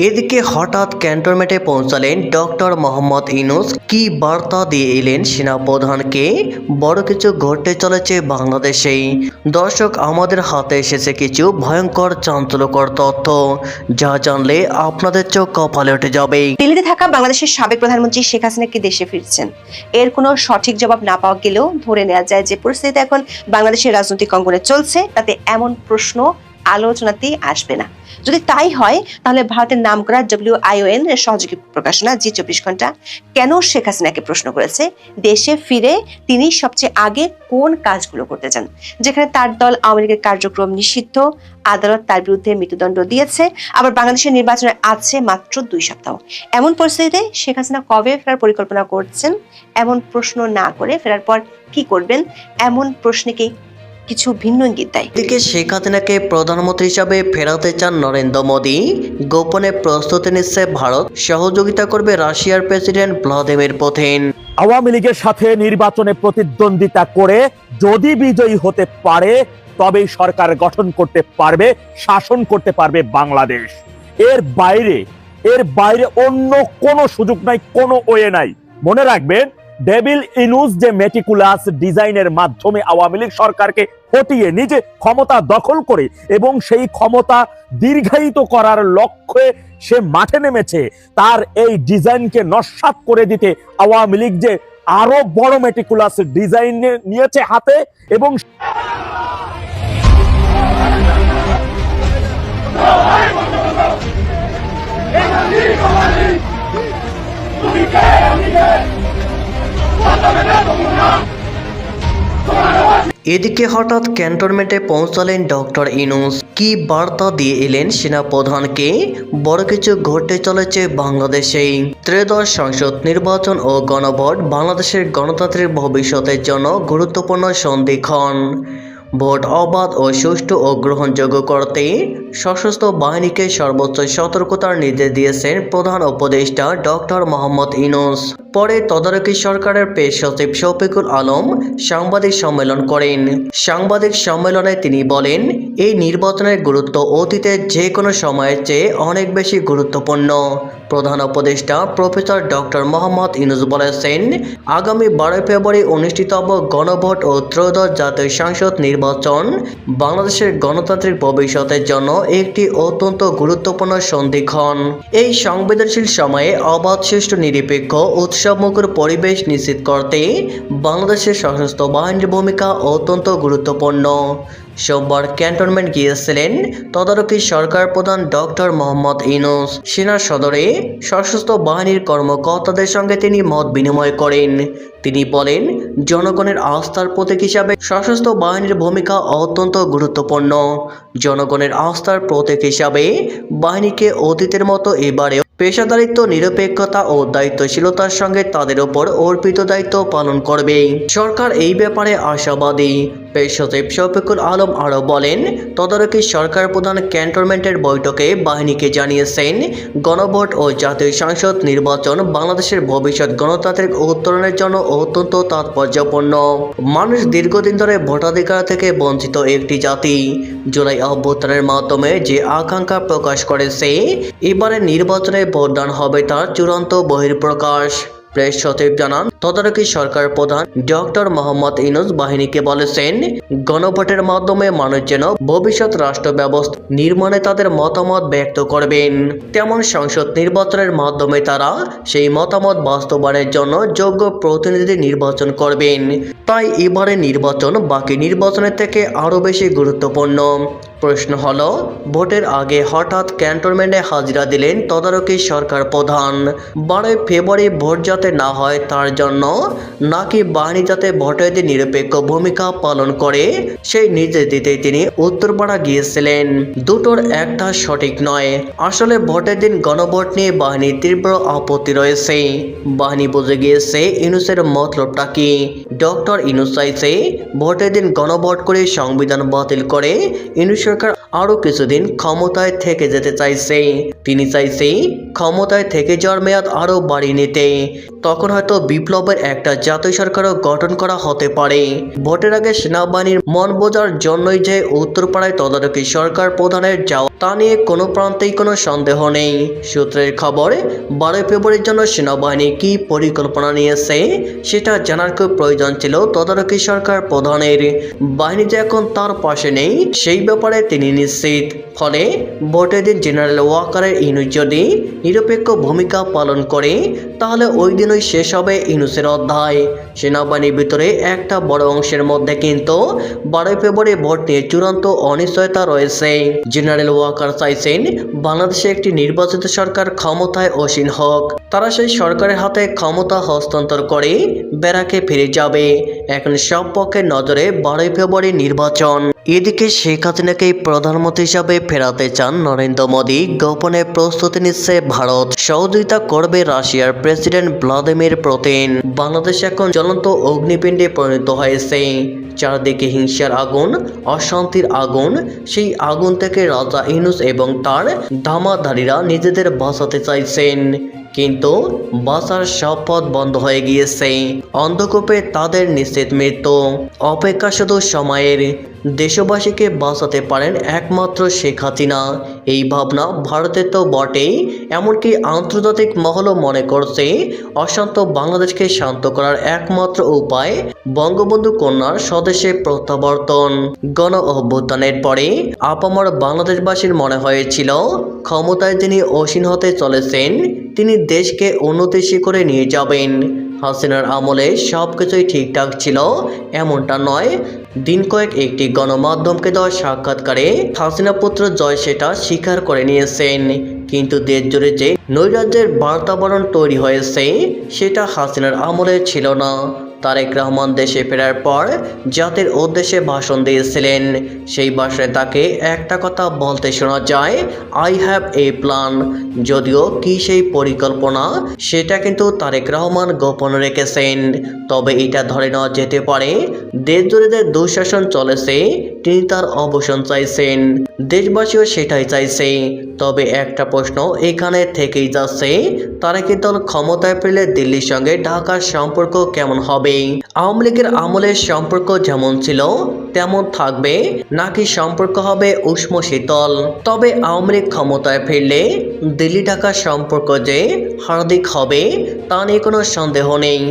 এদিকে হঠাৎ ক্যান্টনমেন্টে পৌঁছালেন ডক্টর মোহাম্মদ ইউনূস। কি বার্তা দিয়ে এলেন সেনাপ্রধানকে? বড় কিছু ঘটতে চলেছে বাংলাদেশেই। দর্শক, আমাদের হাতে এসেছে কিছু ভয়ঙ্কর চাঞ্চল্যকর তথ্য, যা জানলে আপনাদের চোখ কপালে উঠে যাবে। দিল্লিতে থাকা বাংলাদেশের সাবেক প্রধানমন্ত্রী শেখ হাসিনা কি দেশে ফিরছেন? এর কোনো সঠিক জবাব না পাওয়া গেলেও ধরে নেওয়া যায় যে পরিস্থিতি এখন বাংলাদেশের রাজনৈতিক অঙ্গনে চলছে, তাতে এমন প্রশ্ন আলোচনাতেই আসবে না। যদি তাই হয়, তাহলে ভারতের নামকরা WION এর সহযোগী প্রকাশনা জি24 ঘন্টা কেন শেখ হাসিনাকে প্রশ্ন করেছে দেশে ফিরে তিনি সবচেয়ে আগে কোন কাজগুলো করতে চান, যেখানে তার দল আওয়ামী লীগের কার্যক্রম নিষিদ্ধ, আদালত তার বিরুদ্ধে মৃত্যুদণ্ড দিয়েছে, আবার বাংলাদেশের নির্বাচনে আছে মাত্র 2 সপ্তাহ। এমন পরিস্থিতিতে শেখ হাসিনা কবে ফেরার পরিকল্পনা করছেন? এমন প্রশ্ন না করে ফেরার পর কি করবেন, এমন প্রশ্নকে কিছু ভিন্ন ইঙ্গিত দেয়। এদিকে শেখ হাসিনাকে প্রধানমন্ত্রী হিসাবে ফেরাতে চান নরেন্দ্র মোদী। গোপনে প্রস্তুতি নিচ্ছে ভারত, সহযোগিতা করবে রাশিয়ার প্রেসিডেন্ট ভ্লাদিমির পুতিন। আওয়ামী লীগের সাথে নির্বাচনে প্রতিদ্বন্দ্বিতা করে যদি বিজয়ী হতে পারে, তবেই সরকার গঠন করতে পারবে, শাসন করতে পারবে বাংলাদেশ। এর বাইরে অন্য কোনো সুযোগ নাই, কোনো ওয়ে নাই। মনে রাখবেন, ডেভিল ইউনূস যে মেটিকুলাস ডিজাইনের মাধ্যমে আওয়ামী লীগ সরকারকে হটিয়ে নিজে ক্ষমতা দখল করে এবং সেই ক্ষমতা দীর্ঘায়িত করার লক্ষ্যে সে মাঠে নেমেছে, তার এই ডিজাইনকে নস্যাৎ করে দিতে আওয়ামী লীগ যে আরো বড় মেটিকুলাস ডিজাইন নিয়েছে হাতে এবং এদিকে হঠাৎ ক্যান্টনমেন্টে পৌঁছালেন ডক্টর ইউনূস। কি বার্তা দিয়ে এলেন সেনাপ্রধানকে? বড় কিছু ঘটতে চলেছে বাংলাদেশেই। ত্রয়োদশ সংসদ নির্বাচন ও গণভোট বাংলাদেশের গণতন্ত্রের ভবিষ্যতের জন্য গুরুত্বপূর্ণ সন্ধিক্ষণ। ভোট অবাধ ও সুষ্ঠু ও গ্রহণযোগ্য করতে সশস্ত্র বাহিনীকে সর্বোচ্চ সতর্কতার নির্দেশ দিয়েছেন প্রধান উপদেষ্টা ডক্টর মোহাম্মদ ইউনূস। পরে তদারকি সরকারের প্রেস সচিব শফিকুল আলম সাংবাদিক সম্মেলন করেন। সাংবাদিক সম্মেলনে তিনি বলেন, এই নির্বাচনের গুরুত্ব অতীতের যে কোনো সময়ের চেয়ে অনেক বেশি গুরুত্বপূর্ণ। প্রধান উপদেষ্টা প্রফেসর ডক্টর মোহাম্মদ ইউনূস বলেছেন, আগামী 12 ফেব্রুয়ারি অনুষ্ঠিতব্য গণভোট ও ত্রয়োদশ জাতীয় সংসদ নির্বাচন বাংলাদেশের গণতান্ত্রিক ভবিষ্যতের জন্য একটি অত্যন্ত গুরুত্বপূর্ণ সন্ধিক্ষণ। এই সংবেদনশীল সময়ে অবাধ, সুষ্ঠু, নিরপেক্ষ, উৎসবমুখর পরিবেশ নিশ্চিত করতে বাংলাদেশের সশস্ত্র বাহিনীর ভূমিকা অত্যন্ত গুরুত্বপূর্ণ। সোমবার ক্যান্টনমেন্ট গিয়েছিলেন তদারকি সরকার প্রধান ডক্টর মোহাম্মদ ইউনূস। সেনা সদরে সশস্ত্র বাহিনীর কর্মকর্তাদের সঙ্গে তিনি মত বিনিময় করেন। তিনি বলেন, জনগণের আস্থার প্রতীক হিসাবে সশস্ত্র বাহিনীর ভূমিকা অত্যন্ত গুরুত্বপূর্ণ। জনগণের আস্থার প্রতীক হিসাবে বাহিনীকে অতীতের মতো এবারেও পেশাদারিত্ব, নিরপেক্ষতা ও দায়িত্বশীলতার সঙ্গে তাদের ওপর অর্পিত দায়িত্ব পালন করবে। সরকার এই ব্যাপারে আশাবাদী। প্রেস সচিব শফিকুল আলম আরও বলেন, তদারকি সরকার প্রধান ক্যান্টনমেন্টের বৈঠকে বাহিনীকে জানিয়েছেন, গণভোট ও জাতীয় সংসদ নির্বাচন বাংলাদেশের ভবিষ্যৎ গণতান্ত্রিক উত্তরণের জন্য অত্যন্ত তাৎপর্যপূর্ণ। মানুষ দীর্ঘদিন ধরে ভোটাধিকার থেকে বঞ্চিত একটি জাতি। জুলাই অভ্যুত্থানের মাধ্যমে যে আকাঙ্ক্ষা প্রকাশ করেছে, এবারের নির্বাচনে ভোটদান হবে তার চূড়ান্ত বহিঃপ্রকাশ। প্রেস সচিব জানান, তদারকি সরকার প্রধান ডক্টর মোহাম্মদ ইউনূস বাহিনীকে বলেছেন, গণভোটের মাধ্যমে মানুষ যেন ভবিষ্যৎ রাষ্ট্র ব্যবস্থা নির্মাণে তাদের মতামত ব্যক্ত করবেন, তেমন সংসদ নির্বাচনের মাধ্যমে তারা সেই মতামত বাস্তবায়নের জন্য যোগ্য প্রতিনিধি নির্বাচন করবেন। তাই এবারে নির্বাচন বাকি নির্বাচনের থেকে আরও বেশি গুরুত্বপূর্ণ। প্রশ্ন হলো, ভোটের আগে হঠাৎ ক্যান্টনমেন্টে হাজিরা দিলেন তদারকি সরকার প্রধান। 12 ফেব্রুয়ারি ভোট যাতে না হয় তার জন্য, নাকি বাহিনী যাতে ভোটের দিন নিরপেক্ষ ভূমিকা পালন করে সেই নির্দেশ দিতেই তিনি উত্তরপাড়া গিয়েছিলেন? দুটোর একটা সঠিক নয়। আসলে ভোটের দিন গণভোট নিয়ে বাহিনীর তীব্র আপত্তি রয়েছে। বাহিনী বুঝে গিয়েছে ইউনূসের মতলবটা কি। ডক্টর ইউনূস চাইছে ভোটের দিন গণভোট করে সংবিধান বাতিল করে ইউনূস সরকার আরো কিছুদিন ক্ষমতায় থেকে যেতে চাইছে। তিনি চাইছে ক্ষমতায় থেকে যাওয়ার মেয়াদ আরো বাড়িয়ে নিতে। তখন হয়তো বিপ্লবের একটা জাতীয় সরকারও গঠন করা হতে পারে। ভোটের আগে সেনাবাহিনীর মন বোঝার জন্যই যে উত্তরপাড়ায় তদারকি সরকার প্রধানের যাওয়া তা নিয়ে কোনো প্রান্তেই কোনো সন্দেহ নেই। সূত্রের খবর, 12 ফেব্রুয়ারির জন্য সেনাবাহিনী কী পরিকল্পনা নিয়েছে সেটা জানার খুব প্রয়োজন ছিল তদারকি সরকার প্রধানের। বাহিনী যে এখন তার পাশে নেই সেই ব্যাপারে তিনি নিশ্চিত। ফলে ভোটের দিন জেনারেল ওয়াকারের ইনুস যদি নিরপেক্ষ ভূমিকা পালন করে তাহলে ওই দিনই শেষ হবে ইনুসের অধ্যায়। সেনাবাহিনীর ভিতরে একটা বড় অংশের মধ্যে কিন্তু 12 ফেব্রুয়ারি ভোট নিয়ে চূড়ান্ত অনিশ্চয়তা রয়েছে। জেনারেল ওয়াকার চাইছেন বাংলাদেশে একটি নির্বাচিত সরকার ক্ষমতায় আসীন হোক। তারা সেই সরকারের হাতে ক্ষমতা হস্তান্তর করে ব্যারাকে ফিরে যাবে। এখন সব পক্ষের নজরে 12 ফেব্রুয়ারি নির্বাচন। এদিকে শেখ হাসিনাকে প্রধানমন্ত্রী হিসাবে ফেরাতে চান নরেন্দ্র মোদী। গোপনে প্রস্তুতি নিচ্ছে ভারত। সহযোগিতা করবে রাশিয়ার প্রেসিডেন্ট ভ্লাদিমির পুতিন। বাংলাদেশ এখন জ্বলন্ত অগ্নিপিণ্ডে পরিণত হয়েছে। চারদিকে হিংসার আগুন, অশান্তির আগুন। সেই আগুন থেকে রাজা ইউনূস এবং তার ধামাধারীরা নিজেদের বাঁচাতে চাইছেন, কিন্তু বাঁচার সব পথ বন্ধ হয়ে গিয়েছে। অন্ধকূপে তাদের নিশ্চিত মৃত্যু। অপেক্ষা শুধু সময়ের। দেশবাসীকে বাঁচাতে পারেন একমাত্র শেখ হাসিনা। এই ভাবনা ভারতের তো বটেই, এমনকি আন্তর্জাতিক মহলও মনে করছে অশান্ত বাংলাদেশকে শান্ত করার একমাত্র উপায় বঙ্গবন্ধু কন্যার স্বদেশে প্রত্যাবর্তন। গণ অভ্যুত্থানের পরে আপামর বাংলাদেশবাসীর মনে হয়েছিল ক্ষমতায় যিনি আসীন হতে চলেছেন তিনি দেশকে উন্নতির শিখরে নিয়ে যাবেন। হাসিনার আমলে সব কিছুই ঠিকঠাক ছিল এমনটা নয়। দিন কয়েক একটি গণমাধ্যমকে দেওয়া সাক্ষাৎকারে হাসিনা পুত্র জয় সেটা স্বীকার করে নিয়েছেন, কিন্তু দেশ জুড়ে যে নৈরাজ্যের বাতাবরণ তৈরি হয়েছে সেটা হাসিনার আমলে ছিল না। তারেক রহমান দেশে ফেরার পর জাতির উদ্দেশ্যে ভাষণ দিয়েছিলেন। সেই ভাষণে তাকে একটা কথা বলতে শোনা যায়, আই হ্যাভ এ প্ল্যান। যদিও কি সেই পরিকল্পনা সেটা কিন্তু তারেক রহমান গোপন রেখেছেন। তবে এটা ধরে নেওয়া যেতে পারে দেশ জুড়ে যে দুঃশাসন চলেছে তিনি তার অবসান চাইছেন। দেশবাসীও সেটাই চাইছে। তবে একটা প্রশ্ন এখানে থেকেই যাচ্ছে, তারেক দল ক্ষমতায় পেলে দিল্লির সঙ্গে ঢাকার সম্পর্ক কেমন হবে? আওয়ামী লীগের আমলের সম্পর্ক যেমন ছিল তেমন থাকবে, নাকি সম্পর্ক হবে উষ্ণ শীতল? তবে আওয়ামী লীগ ক্ষমতায় ফিরলে দিল্লি ঢাকার সম্পর্ক যে হার্দিক হবে তা নিয়ে কোনো সন্দেহ নেই।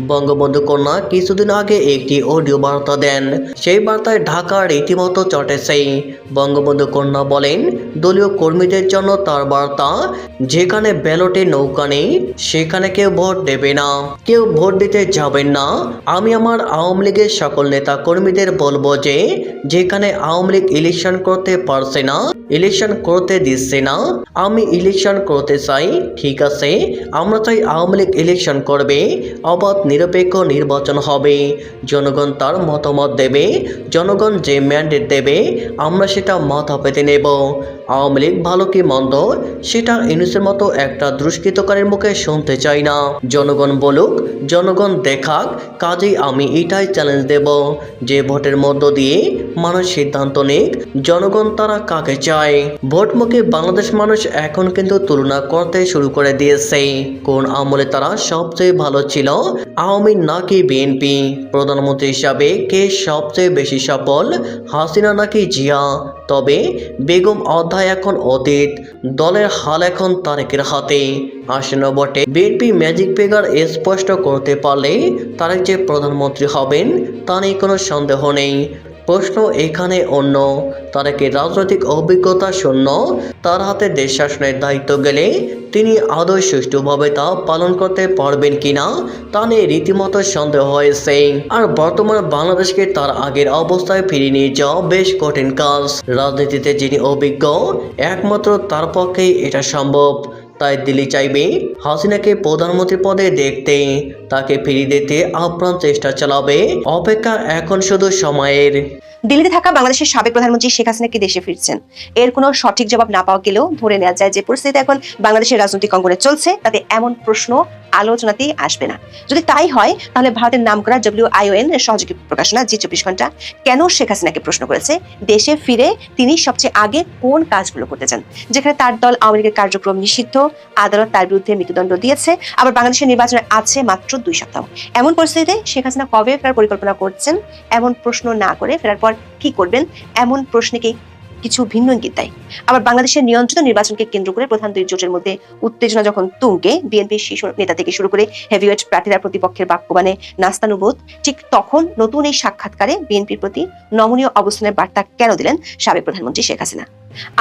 বঙ্গবন্ধু কন্যা কিছুদিন আগে একটি অডিও বার্তা দেন। সেই বার্তায় ঢাকা রীতিমতো চটেছে। বঙ্গবন্ধু কন্যা বলেন, দলীয় কর্মীদের জন্য তার বার্তা, যেখানে ব্যালটে নৌকা নেই সেখানে কেউ ভোট দেবে না, কেউ ভোট দিতে যাবেন না। আমি আমার আওয়ামী লীগের সকল নেতা কর্মীদের বলবো যে যেখানে আওয়ামী লীগ ইলেকশন করতে পারছে না, ইলেকশন করতে দিচ্ছে না, আমি ইলেকশন করতে চাই। ঠিক আছে, আমরা চাই আওয়ামী লীগ ইলেকশন করবে, অবাধ নিরপেক্ষ নির্বাচন হবে, জনগণ তার মতামত দেবে, জনগণ যে ম্যান্ডেট দেবে আমরা সেটা মাথা পেতে নেব। আওয়ামী লীগ ভালো কি মন্দ সেটা ইউনূসের মতো একটা দুষ্কৃতকারীর মুখে শুনতে চাই না। জনগণ বলুক, জনগণ দেখাক। কাজেই আমি এটাই চ্যালেঞ্জ দেব যে ভোটের মধ্য দিয়ে মানুষ সিদ্ধান্ত নিক জনগণ তারা কাকে চায়। ভোটমুখী বাংলাদেশ মানুষ এখন কিন্তু তুলনা করতে শুরু করে দিয়েছে, কোন আমলে তারা সবচেয়ে ভালো ছিল, আওয়ামী নাকি বিএনপি? প্রধানমন্ত্রী হিসাবে কে সবচেয়ে বেশি সফল, হাসিনা নাকি জিয়া? তবে বেগম অধ্যায় এখন অতীত, দলের হাল এখন তারেকের হাতে। আসন্ন ভোটে বিএনপি ম্যাজিক ফিগার স্পষ্ট করতে পারলে তারেক যে প্রধানমন্ত্রী হবেন তা নিয়ে কোনো সন্দেহ নেই। প্রশ্ন এখানে অন্য, তারেকের রাজনৈতিক অভিজ্ঞতা শূন্য। তার হাতে দেশ শাসনের দায়িত্ব গেলে তিনি আদৌ সুষ্ঠুভাবে তা পালন করতে পারবেন কিনা তা নিয়ে রীতিমতো সন্দেহ হয়েছে। আর বর্তমান বাংলাদেশকে তার আগের অবস্থায় ফিরিয়ে নিয়ে যাওয়া বেশ কঠিন কাজ। রাজনীতিতে যিনি অভিজ্ঞ একমাত্র তার পক্ষেই এটা সম্ভব। তাই দিল্লি চাইবে হাসিনাকে প্রধানমন্ত্রী পদে দেখতে, তাকে ফিরিয়ে দিতে আপ্রাণ চেষ্টা চালাবে। অপেক্ষা এখন শুধু সময়ের। দিল্লিতে থাকা বাংলাদেশের সাবেক প্রধানমন্ত্রী শেখ হাসিনা কি দেশে ফিরছেন? এর কোনো সঠিক জবাব না পাওয়া গেলেও ধরে নেওয়া যায় যে পরিস্থিতি এখন বাংলাদেশের রাজনৈতিক অঙ্গনে চলছে তাতে এমন প্রশ্ন আলোচনাতেই আসবে না। যদি তাই হয় তাহলে ভারতের নামকরা WION সহযোগী প্রকাশনা জি24 ঘন্টা কেন শেখ হাসিনাকে প্রশ্ন করেছে দেশে ফিরে তিনি সবচেয়ে আগে কোন কাজগুলো করতে চান, যেখানে তার দল আওয়ামী লীগের কার্যক্রম নিষিদ্ধ, আদালত তার বিরুদ্ধে মৃত্যুদণ্ড দিয়েছে, আবার বাংলাদেশের নির্বাচনে আছে মাত্র 2 সপ্তাহ। এমন পরিস্থিতিতে শেখ হাসিনা কবে ফেরার পরিকল্পনা করছেন? এমন প্রশ্ন না করে ফেরার পর কি করবেন? এমন প্রশ্নকে কিছু ভিন্ন ইঙ্গিত দেয়। আবার বাংলাদেশের নিয়ন্ত্রিত নির্বাচনকে কেন্দ্র করে প্রধান দুই জোটের মধ্যে উত্তেজনা যখন তুঙ্গে, বিএনপির শীর্ষ নেতা থেকে শুরু করে হেভিওয়েট প্রার্থীরা প্রতিপক্ষের বাক্যবাণে নাস্তানুবোধ, ঠিক তখন নতুন এই সাক্ষাৎকারে বিএনপির প্রতি নমনীয় অবস্থানের বার্তা কেন দিলেন সাবেক প্রধানমন্ত্রী শেখ হাসিনা?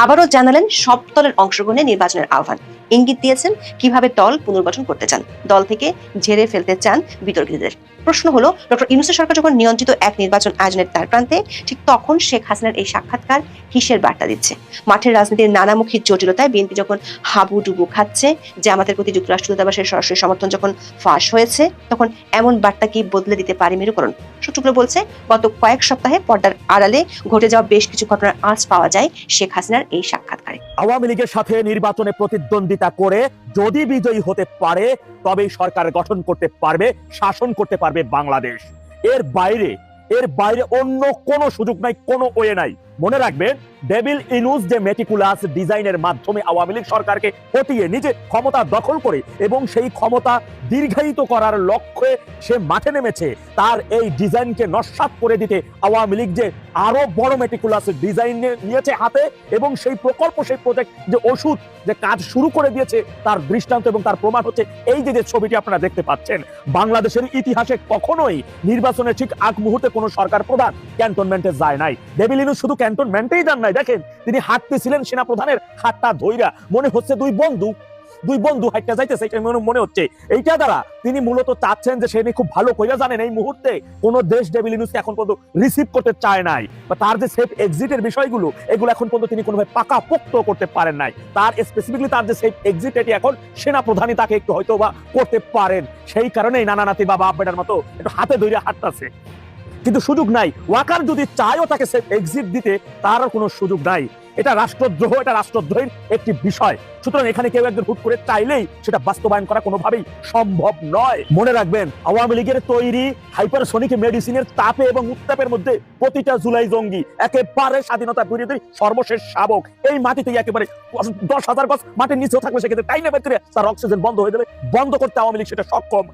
আবারও জানালেন সব দলের অংশগ্রহণে নির্বাচনের আহ্বান, ইঙ্গিত দিয়েছেন কিভাবে দল পুনর্গঠন করতে চান, দল থেকে ঝেড়ে ফেলতে চান বিতর্কিতদের। প্রশ্ন হলো, ডক্টর ইউনূসের সরকার যখন নিয়ন্ত্রিত এক নির্বাচন আয়োজনের দ্বার প্রান্তে, ঠিক তখন শেখ হাসিনার এই সাক্ষাৎকার কিসের বার্তা দিচ্ছে? মাঠের রাজনীতির নানামুখী জটিলতায় বিএনপি যখন হাবুডুবু খাচ্ছে, জামাতের প্রতি যুক্তরাষ্ট্র দূতাবাসের সরাসরি সমর্থন যখন ফাঁস হয়েছে, তখন এমন বার্তা কি বদলে দিতে পারে মেরুকরণ? সূত্রগুলো বলছে, গত কয়েক সপ্তাহে পর্দার আড়ালে ঘটে যাওয়া বেশ কিছু ঘটনার আঁচ পাওয়া যায় শেখ হাসিনার এই সাক্ষাৎকারে। আওয়ামী লীগের সাথে নির্বাচনে প্রতিদ্বন্দ্বিতা করে যদি বিজয়ী হতে পারে তবেই সরকার গঠন করতে পারবে, শাসন করতে পারবে বাংলাদেশ। এর বাইরে অন্য কোনো সুযোগ নাই, কোনো ওয়ে নাই। মনে রাখবেন, ডেভিল ইনুস যে মেটিকুলাস ডিজাইনের মাধ্যমে আওয়ামী লীগ সরকারকে হটিয়ে নিজে ক্ষমতা দখল করে এবং সেই ক্ষমতা দীর্ঘায়িত করার লক্ষ্যে সে মাঠে নেমেছে, তার এই ডিজাইনকে নস্যাৎ করে দিতে আওয়ামী লীগ যে আরো বড় মেটিকুলাস ডিজাইন নিয়েছে হাতে, এবং সেই প্রকল্প, সেই প্রজেক্ট, যে ওষুধ, যে কাজ শুরু করে দিয়েছে, তার দৃষ্টান্ত এবং তার প্রমাণ হচ্ছে এই যে ছবিটি আপনারা দেখতে পাচ্ছেন। বাংলাদেশের ইতিহাসে কখনোই নির্বাচনের ঠিক আগ মুহূর্তে কোনো সরকার প্রধান ক্যান্টনমেন্টে যায় নাই। ডেভিল ইনুস শুধু ক্যান্টনমেন্টেই যান নাই, দেখেন তিনি হাঁটতেছিলেন সেনা প্রধানের হাতটা ধইরা, মনে হচ্ছে দুই বন্ধু হাঁটতে যাইতেছে, এটা মনে হচ্ছে। এইটা দ্বারা তিনি মূলত চাচ্ছেন যে সে খুব ভালো কইরা জানেন এই মুহূর্তে কোন দেশ ডেভিল ইনুসকে এখন পর্যন্ত রিসিভ করতে চায় নাই, বা তার যে সেফ এক্সিটের বিষয়গুলো, এগুলো এখন পর্যন্ত তিনি কোনোভাবে পাকাপোক্ত করতে পারেন নাই। তার স্পেসিফিকলি তার যে সেফ এক্সিট, এটি এখন সেনা প্রধানই তাকে একটু হয়তো বা করতে পারেন। সেই কারণেই নানা নাতি বাবা আব্বেটার মতো একটু হাতে ধরে হাঁটতেছে, কিন্তু সুযোগ নাই। ওয়াকার যদি চায়ও তাকে সেফ এক্সিট দিতে, তার কোনো সুযোগ নাই। এটা রাষ্ট্রদ্রোহ, এটা রাষ্ট্রদ্রোহের একটি বিষয়। সুতরাং এখানে কেউ একজন হুট করে চাইলেই সেটা বাস্তবায়ন করা কোনোভাবেই সম্ভব নয়। মনে রাখবেন, আওয়ামী লীগের তৈরি হাইপারসোনিক মেডিসিনের তাপে এবং উত্তাপের মধ্যে প্রতিটা জুলাই জঙ্গি একেবারে স্বাধীনতা বিরোধী সর্বশেষ শাবক। এই মাটিতেই একেবারে 10,000 গজ মাটির নিচেও থাকবে, সেক্ষেত্রে টাইনে ভেতরে তার অক্সিজেন বন্ধ হয়ে যাবে। বন্ধ করতে আওয়ামী লীগ সেটা সক্ষম।